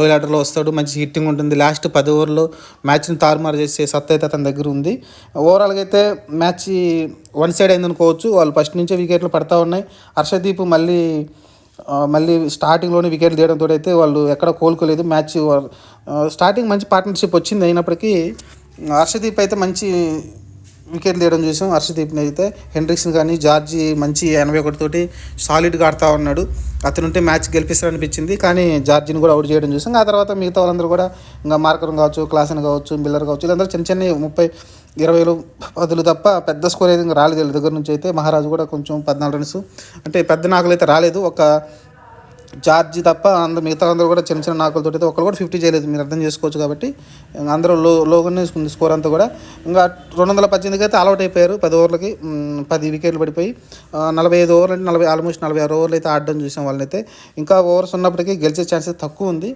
Loyal ఆర్డర్లో వస్తాడు, మంచి హిట్టింగ్ ఉంటుంది. లాస్ట్ 10 ఓవర్లో మ్యాచ్ని తారుమారు చేసే సత్తా అయితే అతని దగ్గర ఉంది. ఓవరాల్గా అయితే మ్యాచ్ వన్ సైడ్ అయిందనుకోవచ్చు. వాళ్ళు ఫస్ట్ నుంచే వికెట్లు పడతా ఉన్నాయి. హర్షదీప్ మళ్ళీ స్టార్టింగ్లోనే వికెట్లు తీయడంతో అయితే వాళ్ళు ఎక్కడ కోలుకోలేదు. మ్యాచ్ స్టార్టింగ్ మంచి పార్ట్నర్షిప్ వచ్చింది. అయినప్పటికీ హర్షదీప్ అయితే మంచి వికెట్లు తీయడం చూసాం. హర్షదీప్ని అయితే హెన్రిక్సన్ కానీ జార్జి మంచి 81 తోటి సాలిడ్గా ఆడుతూ ఉన్నాడు. అతనుంటే మ్యాచ్ గెలిపిస్తారనిపించింది, కానీ జార్జిని కూడా అవుట్ చేయడం చూసాం. ఆ తర్వాత మిగతా వాళ్ళందరూ కూడా ఇంకా మార్కరం కావచ్చు, క్లాసన్ కావచ్చు, మిల్లర్ కావచ్చు, వీళ్ళందరూ చిన్న 30-20 పదులు తప్ప పెద్ద స్కోర్ అయితే ఇంకా రాలేదు వీళ్ళ దగ్గర నుంచి అయితే. మహారాజు కూడా కొంచెం 14 రన్స్ అంటే పెద్ద నాకులు అయితే రాలేదు. ఒక జార్జి తప్ప మిగతా అందరూ కూడా చిన్న నాకులతో అయితే ఒకరు కూడా 50 చేయలేదు. మీరు అర్థం చేసుకోవచ్చు. కాబట్టి అందరూ లోగానే ఉంది స్కోర్ అంతా కూడా. ఇంకా 218కి అయితే ఆల్అౌట్ అయిపోయారు 10 ఓవర్లకి. 10 వికెట్లు పడిపోయి 45 ఓవర్లు అంటే ఆల్మోస్ట్ 46 ఓవర్లు అయితే ఆడడం చూసాం వాళ్ళనైతే. ఇంకా ఓవర్స్ ఉన్నప్పటికీ గెలిచే ఛాన్సెస్ తక్కువ ఉంది.